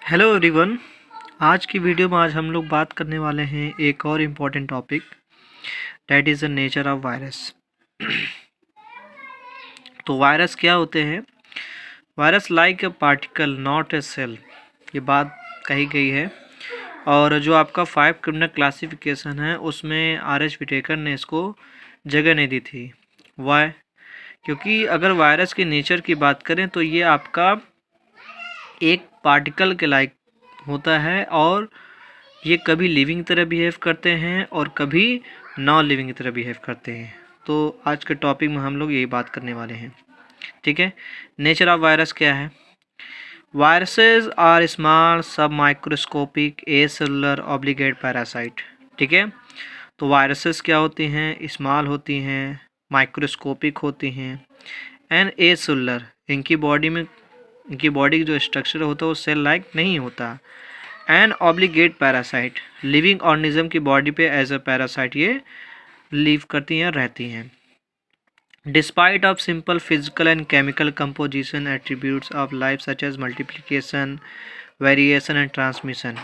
Hello everyone. आज की video में आज हम लोग बात करने वाले हैं एक और important topic, that is the nature of virus. तो वायरस क्या होते हैं? Virus like a particle not a cell, ये बात कही गई है। और जो आपका 5 क्रिमिनल क्लासिफिकेशन है उसमें आर.एच. विटेकर ने इसको जगह नहीं दी थी। वाई? क्योंकि अगर वायरस के नेचर की बात करें तो ये आपका एक पार्टिकल के लाइक होता है, और ये कभी लिविंग तरह बिहेव करते हैं और कभी नॉन लिविंग तरह बिहेव करते हैं। तो आज के टॉपिक में हम लोग यही बात करने वाले हैं। ठीक है, नेचर ऑफ वायरस क्या है? वायरसेस आर स्मॉल सब माइक्रोस्कोपिक ए सेलुलर ऑब्लिगेट पैरासाइट। ठीक है, तो वायरसेस क्या होती हैं? स्मॉल होती हैं, माइक्रोस्कोपिक होती हैं एंड ए सेलुलर। इनकी बॉडी जो स्ट्रक्चर होता है वो सेल लाइक नहीं होता। And obligate parasite, living organism की बॉडी पे एज अ पैरासाइट ये लीव करती हैं, रहती हैं। Despite of simple physical and chemical composition attributes of life such as multiplication, variation and transmission.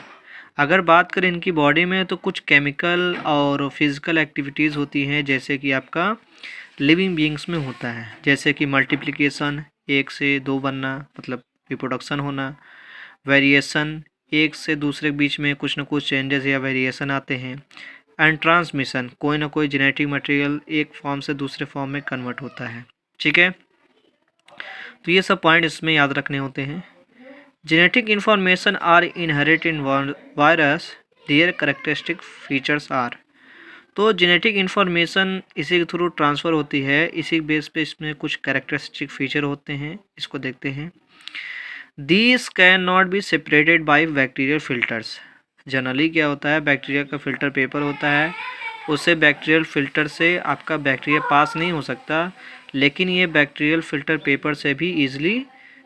अगर बात करें इनकी बॉडी में तो कुछ केमिकल और फिजिकल एक्टिविटीज़ होती हैं, जैसे कि आपका लिविंग बीइंग्स में होता है, जैसे कि मल्टीप्लिकेशन, एक से दो बनना मतलब रिप्रोडक्शन होना, वेरिएशन, एक से दूसरे के बीच में कुछ ना कुछ चेंजेस या वेरिएशन आते हैं, एंड ट्रांसमिशन, कोई ना कोई जेनेटिक मटेरियल एक फॉर्म से दूसरे फॉर्म में कन्वर्ट होता है। ठीक है, तो ये सब पॉइंट इसमें याद रखने होते हैं। Genetic information are inherit in virus, their characteristic features are. तो जेनेटिक इन्फॉर्मेशन इसी के थ्रू ट्रांसफ़र होती है, इसी बेस पे इसमें कुछ कैरेक्टरिस्टिक फीचर होते हैं, इसको देखते हैं। These can not be separated by bacterial filters. Generally क्या होता है, बैक्टीरिया का फिल्टर पेपर होता है, उससे बैक्टीरियल फिल्टर से आपका बैक्टीरिया पास नहीं हो सकता, लेकिन ये बैक्टीरियल फिल्टर पेपर से भी ईजिली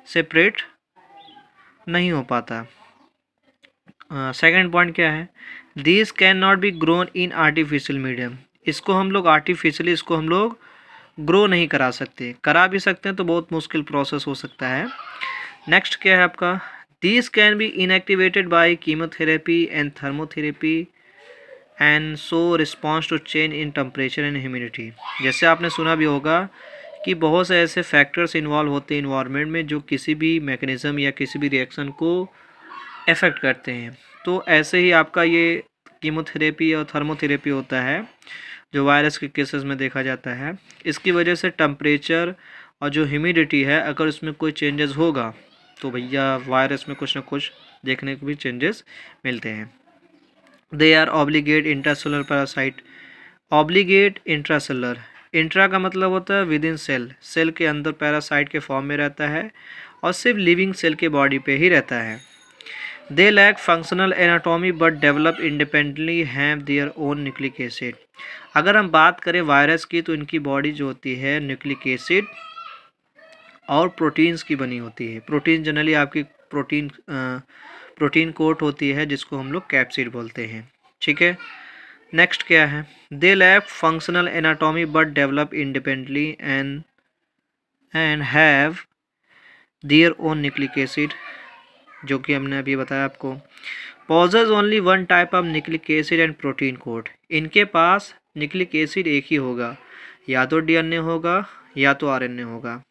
सेपरेट नहीं हो पाता। सेकंड पॉइंट क्या है? These can not be grown in artificial medium. इसको हम लोग ग्रो नहीं करा सकते, करा भी सकते हैं तो बहुत मुश्किल प्रोसेस हो सकता है। नेक्स्ट क्या है आपका? These can be inactivated by chemotherapy and thermotherapy and so response to change in temperature and humidity. जैसे आपने सुना भी होगा कि बहुत से ऐसे फैक्टर्स इन्वॉल्व होते हैं इन्वायरमेंट में जो किसी भी मैकेनिज़्म या किसी भी रिएक्शन को अफेक्ट करते हैं। तो ऐसे ही आपका ये कीमोथेरेपी और थर्मोथेरेपी होता है जो वायरस के केसेस में देखा जाता है। इसकी वजह से टेम्परेचर और जो ह्यूमिडिटी है, अगर उसमें कोई चेंजेस होगा तो भैया वायरस में कुछ ना कुछ देखने को भी चेंजेस मिलते हैं। They are obligate intracellular parasite. Obligate intracellular, intra का मतलब होता है विद इन सेल, सेल के अंदर पैरासाइट के फॉर्म में रहता है और सिर्फ लिविंग सेल के बॉडी पे ही रहता है। They lack functional anatomy but develop independently, have their own nucleic acid. अगर हम बात करें वायरस की तो इनकी बॉडी जो होती है न्यूक्लिक एसिड और प्रोटीन्स की बनी होती है। प्रोटीन जनरली आपकी प्रोटीन कोट होती है, जिसको हम लोग कैप्सिड बोलते हैं। ठीक है, नेक्स्ट क्या है? They lack functional anatomy but develop independently and have their own nucleic acid, जो कि हमने अभी बताया आपको। Possess only one type of nucleic acid and protein code. इनके पास न्यूक्लिक एसिड एक ही होगा, या तो डीएनए होगा या तो आरएनए होगा।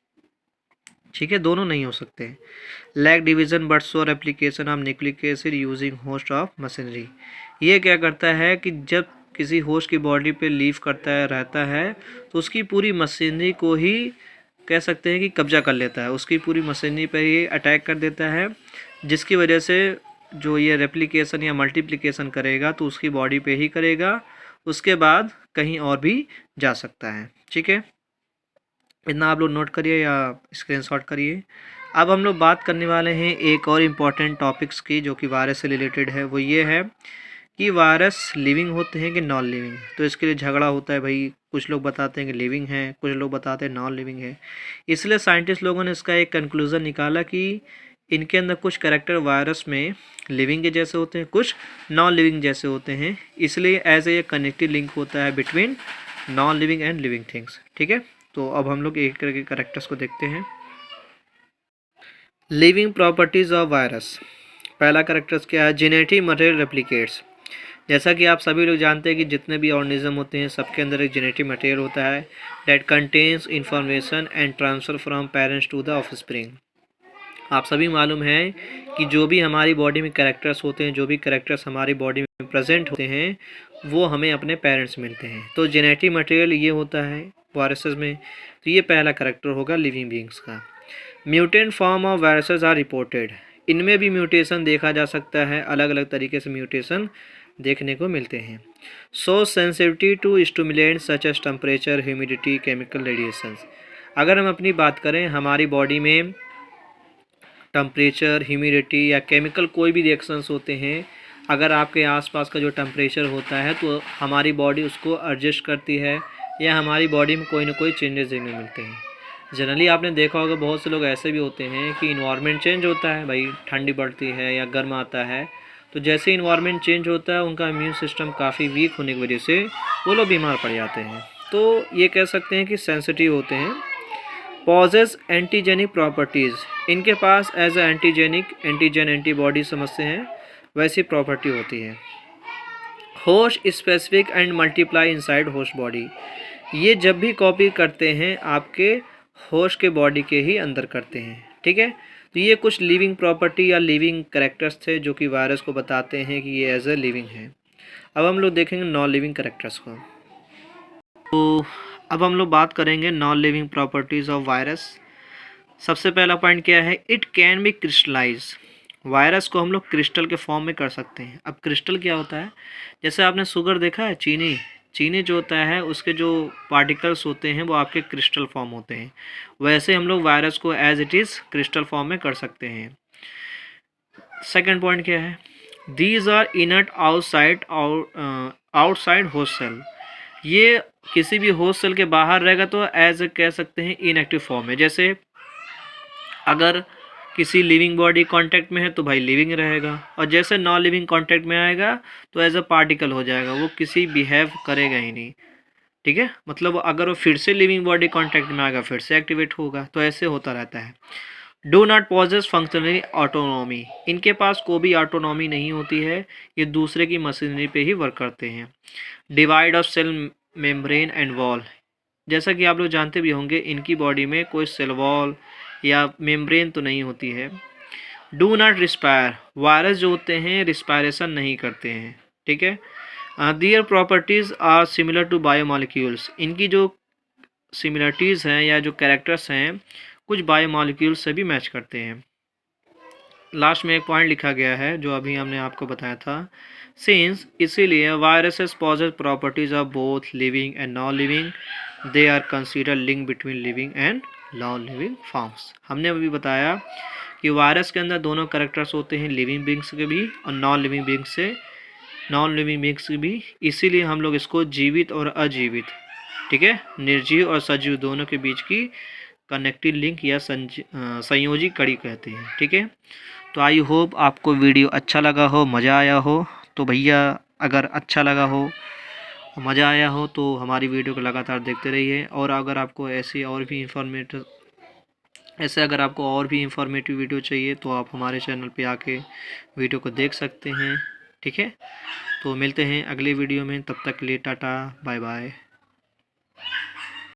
ठीक है, दोनों नहीं हो सकते। लैक डिवीजन बट शोर application of nucleic acid using host of machinery. ये क्या करता है कि जब किसी होस्ट की बॉडी पे लीव करता है, रहता है, तो उसकी पूरी मशीनरी को ही कह सकते हैं कि कब्जा कर लेता है, उसकी पूरी मशीनरी पे ही अटैक कर देता है, जिसकी वजह से जो ये रेप्लिकेशन या मल्टीप्लिकेशन करेगा तो उसकी बॉडी पे ही करेगा, उसके बाद कहीं और भी जा सकता है। ठीक है, इतना आप लोग नोट करिए या स्क्रीनशॉट करिए। अब हम लोग बात करने वाले हैं एक और इम्पॉर्टेंट टॉपिक्स की, जो कि वायरस से रिलेटेड है। वो ये है कि वायरस लिविंग होते हैं कि नॉन लिविंग। तो इसके लिए झगड़ा होता है भाई, कुछ लोग बताते हैं कि लिविंग है, कुछ लोग बताते हैं नॉन लिविंग है। इसलिए साइंटिस्ट लोगों ने इसका एक कंक्लूज़न निकाला कि इनके अंदर कुछ कैरेक्टर वायरस में लिविंग के जैसे होते हैं, कुछ नॉन लिविंग जैसे होते हैं। इसलिए एज ए कनेक्टिव लिंक होता है between non living and living things. ठीक है, तो अब हम लोग एक करके कैरेक्टर्स को देखते हैं। Living properties of virus. पहला कैरेक्टर्स क्या है, जेनेटिक मटेरियल रेप्लिकेट्स। जैसा कि आप सभी लोग जानते हैं कि जितने भी ऑर्गेनिज्म होते हैं सबके अंदर एक जेनेटिक मटेरियल होता है that contains information and transfer from parents to the offspring. आप सभी मालूम है कि जो भी हमारी बॉडी में कैरेक्टर्स होते हैं, जो भी कैरेक्टर्स हमारी बॉडी में प्रेजेंट होते हैं, वो हमें अपने पेरेंट्स मिलते हैं। तो जेनेटिक मटेरियल ये होता है वायरसेस में। तो ये पहला कैरेक्टर होगा लिविंग बींग्स का। Mutant form of viruses are reported. इनमें भी म्यूटेशन देखा जा सकता है, अलग अलग तरीके से म्यूटेशन देखने को मिलते हैं। So sensitivity to stimulant such as temperature, humidity, chemical radiations. अगर हम अपनी बात करें, हमारी बॉडी में टेम्परेचर, ह्यूमिडिटी या केमिकल कोई भी रिएक्शंस होते हैं, अगर आपके आसपास का जो टेम्परेचर होता है तो हमारी बॉडी उसको एडजस्ट करती है या हमारी बॉडी में कोई ना कोई चेंजेस देखने मिलते हैं। जनरली आपने देखा होगा बहुत से लोग ऐसे भी होते हैं कि इन्वायरमेंट चेंज होता है, भाई ठंडी बढ़ती है या गर्म आता है, तो जैसे इन्वायरमेंट चेंज होता है उनका इम्यून सिस्टम काफ़ी वीक होने की वजह से वो लोग बीमार पड़ जाते हैं। तो ये कह सकते हैं कि सेंसिटिव होते हैं। पॉजेस एंटीजेनिक प्रॉपर्टीज़, इनके पास एज ए एंटीजन एंटीबॉडी समझते हैं वैसी प्रॉपर्टी होती है। Host specific and multiply inside host body, ये जब भी कॉपी करते हैं आपके होस्ट के बॉडी के ही अंदर करते हैं, ठीक है। तो ये कुछ लिविंग प्रॉपर्टी या लिविंग कैरेक्टर्स थे जो कि वायरस को बताते हैं कि ये एज ए लिविंग है। अब हम लोग देखेंगे नॉन लिविंग कैरेक्टर्स को। तो अब हम लोग बात करेंगे non living properties of virus. सबसे पहला पॉइंट क्या है, it can be crystallise. Virus को हम लोग क्रिस्टल के फॉर्म में कर सकते हैं। अब क्रिस्टल क्या होता है, जैसे आपने शुगर देखा है, चीनी जो होता है उसके जो पार्टिकल्स होते हैं वो आपके क्रिस्टल फॉर्म होते हैं, वैसे हम लोग वायरस को as it is crystal form में कर सकते हैं। सेकंड पॉइंट क्या है, these are inert outside host cell. ये किसी भी होस्ट सेल के बाहर रहेगा तो एज कह सकते हैं इनएक्टिव फॉर्म में। जैसे अगर किसी लिविंग बॉडी कांटेक्ट में है तो भाई लिविंग रहेगा, और जैसे नॉन लिविंग कांटेक्ट में आएगा तो एज अ पार्टिकल हो जाएगा, वो किसी बिहेव करेगा ही नहीं, ठीक है। मतलब अगर वो फिर से लिविंग बॉडी कांटेक्ट में आएगा फिर से एक्टिवेट होगा, तो ऐसे होता रहता है। Do not possess functionally autonomy, इनके पास कोई भी ऑटोनॉमी नहीं होती है, ये दूसरे की मशीनरी पे ही वर्क करते हैं। Devoid of cell membrane and wall, जैसा कि आप लोग जानते भी होंगे इनकी बॉडी में कोई सेल वॉल या मेम्ब्रेन तो नहीं होती है। डू नॉट रिस्पायर, वायरस जो होते हैं रिस्पायरेशन नहीं करते हैं, ठीक है। Their properties are similar to biomolecules, इनकी जो सिमिलरिटीज़ हैं या जो कैरेक्टर्स हैं कुछ बायोमॉलिक्यूल्स से भी मैच करते हैं। लास्ट में एक पॉइंट लिखा गया है जो अभी हमने आपको बताया था, सिंस, इसीलिए viruses possess properties of both living and non living, they are consider link between living and non living forms. हमने अभी बताया कि वायरस के अंदर दोनों कैरेक्टर्स होते हैं, लिविंग बींग्स के भी और नॉन लिविंग बींग्स के भी, इसीलिए हम लोग इसको जीवित और अजीवित, ठीक है, निर्जीव और सजीव दोनों के बीच की कनेक्टिव लिंक या संयोजी कड़ी कहते हैं, ठीक है। तो आई होप आपको वीडियो अच्छा लगा हो, मज़ा आया हो। तो भैया अगर अच्छा लगा हो, मज़ा आया हो तो हमारी वीडियो को लगातार देखते रहिए, और अगर आपको ऐसी और भी इंफॉर्मेटिव वीडियो चाहिए तो आप हमारे चैनल पे आके वीडियो को देख सकते हैं, ठीक है। तो मिलते हैं अगले वीडियो में, तब तक के लिए टाटा बाय बाय।